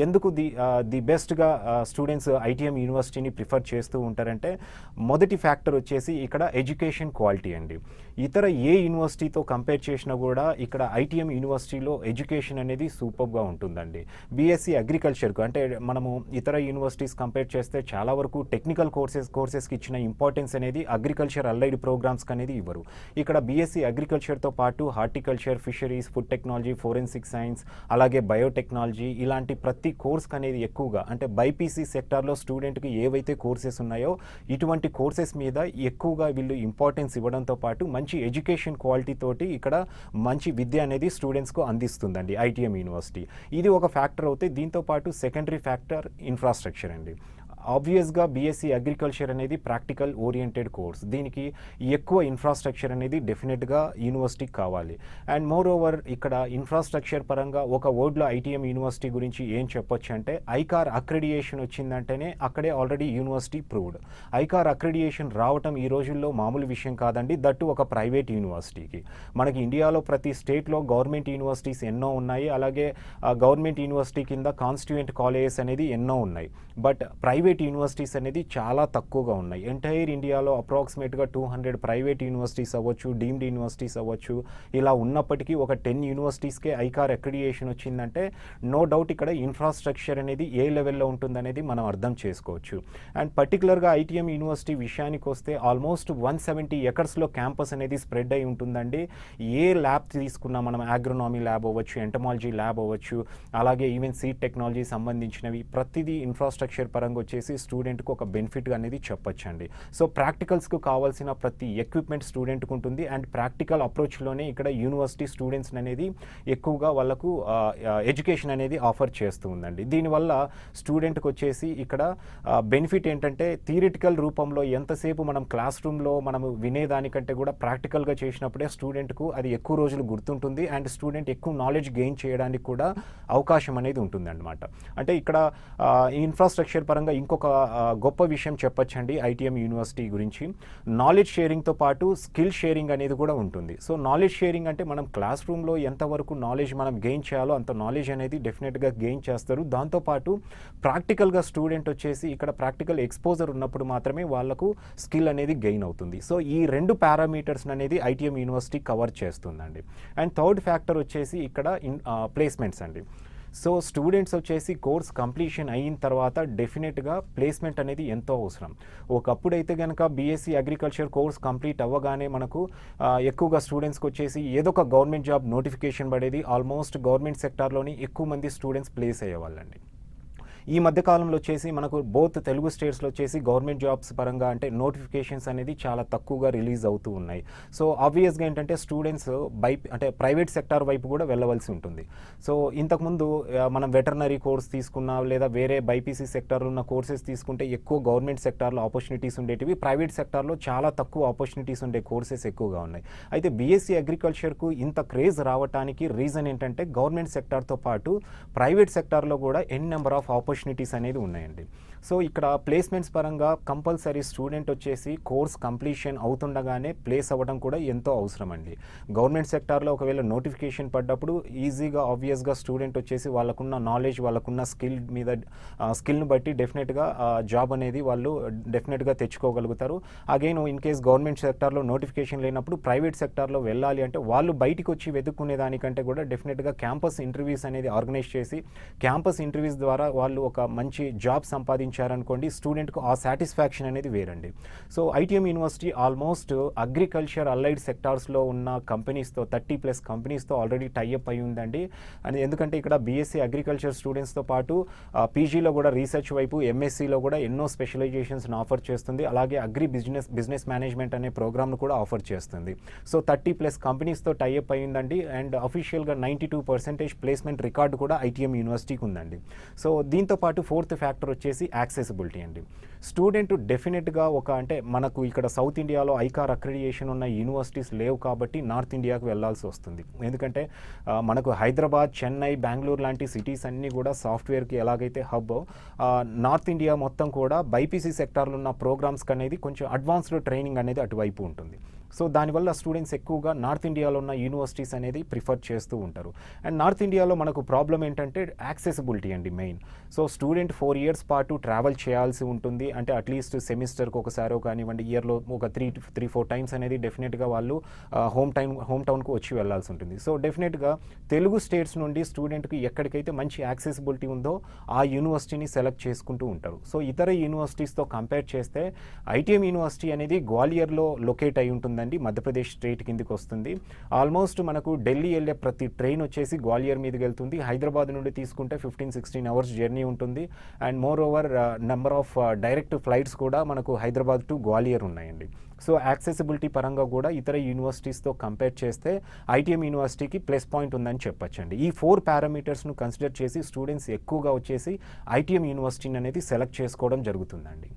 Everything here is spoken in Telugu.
ఎందుకు ది బెస్ట్‌గా స్టూడెంట్స్ ఐటీఎం యూనివర్సిటీని ప్రిఫర్ చేస్తూ ఉంటారంటే, మొదటి ఫ్యాక్టర్ వచ్చేసి ఇక్కడ ఎడ్యుకేషన్ క్వాలిటీ అండి. ఇతర ఏ యూనివర్సిటీతో కంపేర్ చేసినా కూడా ఇక్కడ ఐటీఎం యూనివర్సిటీలో ఎడ్యుకేషన్ అనేది సూపర్‌గా ఉంటుందండి. బీఎస్సీ అగ్రికల్చర్‌కు అంటే మనము ఇతర యూనివర్సిటీస్ కంపేర్ చేస్తే చాలా వరకు టెక్నికల్ కోర్సెస్‌కి ఇచ్చిన ఇంపార్టెన్స్ అనేది అగ్రికల్చర్ అలైడ్ ప్రోగ్రామ్స్‌కి అనేది ఇవ్వరు. ఇక్కడ బీఎస్సీ అగ్రికల్చర్‌తో పాటు horticulture, fisheries, food technology, forensic science, అలాగే బయోటెక్నాలజీ ఇలాంటి ప్రతి కోర్స్కి అనేది ఎక్కువగా అంటే బైపీసీ సెక్టార్లో స్టూడెంట్కి ఏవైతే కోర్సెస్ ఉన్నాయో ఇటువంటి కోర్సెస్ మీద ఎక్కువగా వీళ్ళు ఇంపార్టెన్స్ ఇవ్వడంతో పాటు మంచి ఎడ్యుకేషన్ క్వాలిటీ తోటి ఇక్కడ మంచి విద్య అనేది స్టూడెంట్స్కు అందిస్తుందండి ఐటీఎం యూనివర్సిటీ. ఇది ఒక ఫ్యాక్టర్ అవుతే దీంతో పాటు సెకండరీ ఫ్యాక్టర్ ఇన్ఫ్రాస్ట్రక్చర్ అండి. ఆబ్వియస్గా బీఎస్సీ అగ్రికల్చర్ అనేది ప్రాక్టికల్ ఓరియంటెడ్ కోర్స్. దీనికి ఎక్కువ ఇన్ఫ్రాస్ట్రక్చర్ అనేది డెఫినెట్గా యూనివర్సిటీకి కావాలి. అండ్ మోర్ ఓవర్ ఇక్కడ ఇన్ఫ్రాస్ట్రక్చర్ పరంగా ఒక వర్డ్లో ఐటీఎం యూనివర్సిటీ గురించి ఏం చెప్పొచ్చు అంటే ఐకార్ అక్రిడియేషన్ వచ్చిందంటేనే అక్కడే already university proved. ICAR accreditation రావటం ఈ రోజుల్లో మామూలు విషయం కాదండి, దట్టు ఒక ప్రైవేట్ యూనివర్సిటీకి. మనకి ఇండియాలో ప్రతి స్టేట్లో గవర్నమెంట్ యూనివర్సిటీస్ ఎన్నో ఉన్నాయి, అలాగే గవర్నమెంట్ యూనివర్సిటీ కింద కాన్స్టిట్యూయెంట్ కాలేజెస్ అనేది ఎన్నో ఉన్నాయి. బట్ ప్రైవేట్ యూనివర్సిటీస్ అనేది చాలా తక్కువగా ఉన్నాయి. ఎంటైర్ ఇండియాలో అప్రాక్సిమేట్గా 200 ప్రైవేట్ యూనివర్సిటీస్ అవ్వచ్చు, డీమ్డ్ యూనివర్సిటీస్ అవ్వచ్చు, ఇలా ఉన్నప్పటికీ ఒక 10 యూనివర్సిటీస్కే ఐకార్ అక్రిడియేషన్ వచ్చిందంటే నో డౌట్ ఇక్కడ ఇన్ఫ్రాస్ట్రక్చర్ అనేది ఏ లెవెల్లో ఉంటుందనేది మనం అర్థం చేసుకోవచ్చు. అండ్ పర్టికులర్గా ఐటీఎం యూనివర్సిటీ విషయానికి వస్తే ఆల్మోస్ట్ 170 ఎకర్స్లో క్యాంపస్ అనేది స్ప్రెడ్ అయి ఉంటుందండి. ఏ ల్యాబ్ తీసుకున్నా మనం ఆగ్రోనామీ ల్యాబ్ అవ్వచ్చు, ఎంటమాలజీ ల్యాబ్ అవ్వచ్చు, అలాగే ఈవెన్ సీడ్ టెక్నాలజీ సంబంధించినవి ప్రతిదీ ఇన్ఫ్రాస్ట్రక్చర్ పరంగా వచ్చేసి స్టూడెంట్కి ఒక బెనిఫిట్ అనేది చెప్పొచ్చండి. సో ప్రాక్టికల్స్కు కావాల్సిన ప్రతి ఎక్విప్మెంట్ స్టూడెంట్కి ఉంటుంది. అండ్ ప్రాక్టికల్ అప్రోచ్లోనే ఇక్కడ యూనివర్సిటీ స్టూడెంట్స్ అనేది ఎక్కువగా వాళ్ళకు ఎడ్యుకేషన్ అనేది ఆఫర్ చేస్తూ ఉందండి. దీనివల్ల స్టూడెంట్కి వచ్చేసి ఇక్కడ బెనిఫిట్ ఏంటంటే థియరిటికల్ రూపంలో ఎంతసేపు మనం క్లాస్ రూమ్లో మనం వినేదానికంటే కూడా ప్రాక్టికల్గా చేసినప్పుడే స్టూడెంట్కు అది ఎక్కువ రోజులు గుర్తుంటుంది. అండ్ స్టూడెంట్ ఎక్కువ నాలెడ్జ్ గెయిన్ చేయడానికి కూడా అవకాశం అనేది ఉంటుంది అన్నమాట. అంటే ఇక్కడ ఇన్ఫ్రాస్ట్రక్చర్ పరంగా ఇంకొక గొప్ప విషయం చెప్పొచ్చండి ఐటీఎం యూనివర్సిటీ గురించి. నాలెడ్జ్ షేరింగ్తో పాటు స్కిల్ షేరింగ్ అనేది కూడా ఉంటుంది. సో నాలెడ్జ్ షేరింగ్ అంటే మనం క్లాస్ రూమ్లో ఎంతవరకు నాలెడ్జ్ మనం గెయిన్ చేయాలో అంత నాలెడ్జ్ అనేది డెఫినెట్గా గెయిన్ చేస్తారు. దాంతోపాటు ప్రాక్టికల్గా స్టూడెంట్ వచ్చేసి ఇక్కడ ప్రాక్టికల్ ఎక్స్పోజర్ ఉన్నప్పుడు మాత్రమే వాళ్ళకు స్కిల్ అనేది గెయిన్ అవుతుంది. సో ఈ రెండు పారామీటర్స్ అనేది ఐటీఎం యూనివర్సిటీ కవర్ చేస్తుందండి. అండ్ థర్డ్ ఫ్యాక్టర్ వచ్చేసి ఇక్కడ ప్లేస్మెంట్స్ అండి. సో స్టూడెంట్స్ వచ్చేసి కోర్స్ కంప్లీషన్ అయిన తర్వాత డెఫినెట్గా ప్లేస్మెంట్ అనేది ఎంతో అవసరం. ఒకప్పుడైతే కనుక బీఎస్సీ అగ్రికల్చర్ కోర్స్ కంప్లీట్ అవ్వగానే మనకు ఎక్కువగా స్టూడెంట్స్కి వచ్చేసి ఏదో ఒక గవర్నమెంట్ జాబ్ నోటిఫికేషన్ పడేది. ఆల్మోస్ట్ గవర్నమెంట్ సెక్టార్లోని ఎక్కువ మంది స్టూడెంట్స్ ప్లేస్ అయ్యేవాళ్ళండి. ఈ మధ్యకాలంలో వచ్చేసి మనకు బోత్ తెలుగు స్టేట్స్లో వచ్చేసి గవర్నమెంట్ జాబ్స్ పరంగా అంటే నోటిఫికేషన్స్ అనేది చాలా తక్కువగా రిలీజ్ అవుతూ ఉన్నాయి. సో ఆబ్వియస్గా ఏంటంటే స్టూడెంట్స్ అంటే ప్రైవేట్ సెక్టార్ వైపు కూడా వెళ్ళవలసి ఉంటుంది. సో ఇంతకుముందు మనం వెటర్నరీ కోర్స్ తీసుకున్నా లేదా వేరే బైపీసీ సెక్టార్లో ఉన్న కోర్సెస్ తీసుకుంటే ఎక్కువ గవర్నమెంట్ సెక్టార్లో ఆపర్చునిటీస్ ఉండేటివి, ప్రైవేట్ సెక్టార్లో చాలా తక్కువ ఆపర్చునిటీస్ ఉండే కోర్సెస్ ఎక్కువగా ఉన్నాయి. అయితే బీఎస్సీ అగ్రికల్చర్కు ఇంత క్రేజ్ రావడానికి రీజన్ ఏంటంటే గవర్నమెంట్ సెక్టార్తో పాటు ప్రైవేట్ సెక్టార్లో కూడా నెంబర్ ఆఫ్ ఆపర్చునిటీస్ అనేది ఉన్నాయండి. సో ఇక్కడ ప్లేస్మెంట్స్ పరంగా కంపల్సరీ స్టూడెంట్ వచ్చేసి కోర్స్ కంప్లీషన్ అవుతుండగానే ప్లేస్ అవ్వడం కూడా ఎంతో అవసరం అండి. గవర్నమెంట్ సెక్టార్లో ఒకవేళ నోటిఫికేషన్ పడ్డప్పుడు ఈజీగా ఆబ్వియస్గా స్టూడెంట్ వచ్చేసి వాళ్ళకున్న నాలెడ్జ్, వాళ్ళకున్న స్కిల్ని బట్టి డెఫినెట్గా జాబ్ అనేది వాళ్ళు డెఫినెట్గా తెచ్చుకోగలుగుతారు. అగైన్ ఇన్ కేస్ గవర్నమెంట్ సెక్టార్లో నోటిఫికేషన్ లేనప్పుడు ప్రైవేట్ సెక్టార్లో వెళ్ళాలి అంటే వాళ్ళు బయటికి వచ్చి వెతుక్కునే దానికంటే కూడా డెఫినెట్గా క్యాంపస్ ఇంటర్వ్యూస్ అనేది ఆర్గనైజ్ చేసి క్యాంపస్ ఇంటర్వ్యూస్ ద్వారా వాళ్ళు ఒక మంచి జాబ్ సంపాదించారనుకోండి, స్టూడెంట్కు ఆ సాటిస్ఫాక్షన్ అనేది వేరండి. So ITM university almost agriculture allied సెక్టార్స్లో ఉన్న కంపెనీస్తో 30+ కంపెనీస్తో ఆల్రెడీ టైఅప్ అయి ఉందండి. అని ఎందుకంటే ఇక్కడ బీఎస్సీ అగ్రికల్చర్ స్టూడెంట్స్తో పాటు పీజీలో కూడా రీసెర్చ్ వైపు, ఎంఎస్సీలో కూడా ఎన్నో స్పెషలైజేషన్స్ని ఆఫర్ చేస్తుంది. అలాగే బిజినెస్ మేనేజ్మెంట్ అనే ప్రోగ్రామ్ను కూడా ఆఫర్ చేస్తుంది. సో 30+ కంపెనీస్తో టైఅప్ అయ్యిందండి. అండ్ అఫీషియల్గా 92% ప్లేస్మెంట్ రికార్డు కూడా ఐటీఎం యూనివర్సిటీకి ఉందండి. సో దీంతో పాటు ఫోర్త్ ఫ్యాక్టర్ వచ్చేసి యాక్సెసిబిలిటీ అండి. స్టూడెంట్ డెఫినెట్గా అంటే మనకు ఇక్కడ సౌత్ ఇండియాలో ఐకార్ అక్రిడియేషన్ ఉన్న యూనివర్సిటీస్ లేవు కాబట్టి నార్త్ ఇండియాకు వెళ్లాల్సి వస్తుంది. ఎందుకంటే మనకు హైదరాబాద్, చెన్నై, బెంగళూరు లాంటి సిటీస్ అన్నీ కూడా సాఫ్ట్వేర్కి ఎలాగైతే హబ్, నార్త్ ఇండియా మొత్తం కూడా బైపీసీ సెక్టార్లో ఉన్న ప్రోగ్రామ్స్కి అనేది కొంచెం అడ్వాన్స్డ్ ట్రైనింగ్ అనేది అటువైపు ఉంటుంది. సో దానివల్ల స్టూడెంట్స్ ఎక్కువగా నార్త్ ఇండియాలో ఉన్న యూనివర్సిటీస్ అనేది ప్రిఫర్ చేస్తూ ఉంటారు. అండ్ నార్త్ ఇండియాలో మనకు ప్రాబ్లం ఏంటంటే యాక్సెసిబిలిటీ అండి మెయిన్. సో స్టూడెంట్ 4 ఇయర్స్ పాటు ట్రావెల్ చేయాల్సి ఉంటుంది. అంటే అట్లీస్ట్ సెమిస్టర్కి ఒకసారో కానివ్వండి, ఇయర్లో ఒక 3-4 టైమ్స్ అనేది డెఫినెట్గా వాళ్ళు హోమ్ టౌన్కు వచ్చి వెళ్ళాల్సి ఉంటుంది. సో డెఫినెట్గా తెలుగు స్టేట్స్ నుండి స్టూడెంట్కి ఎక్కడికైతే మంచి యాక్సెసిబిలిటీ ఉందో ఆ యూనివర్సిటీని సెలెక్ట్ చేసుకుంటూ ఉంటారు. సో ఇతర యూనివర్సిటీస్తో కంపేర్ చేస్తే ఐటీఎం యూనివర్సిటీ అనేది గ్వాలియర్లో లొకేట్ అయి ఉంటుందండి, మధ్యప్రదేశ్ స్టేట్ కిందికి వస్తుంది. ఆల్మోస్ట్ మనకు ఢిల్లీ వెళ్ళే ప్రతి ట్రైన్ వచ్చేసి గ్వాలియర్ మీదకి వెళ్తుంది. హైదరాబాద్ నుండి తీసుకుంటే 15-16 అవర్స్ జర్నీ ఉంటుంది. And more over number of direct flights కూడా మనకు హైదరాబాద్ టు గ్వాలియర్ ఉన్నాయండి. సో యాక్సెసిబిలిటీ పరంగా కూడా ఇతర యూనివర్సిటీస్తో కంపేర్ చేస్తే ఐటీఎం యూనివర్సిటీకి ప్లస్ పాయింట్ ఉందని చెప్పొచ్చండి. ఈ 4 పారామీటర్స్ను కన్సిడర్ చేసి స్టూడెంట్స్ ఎక్కువగా వచ్చేసి ఐటీఎం యూనివర్సిటీని అనేది సెలెక్ట్ చేసుకోవడం జరుగుతుందండి.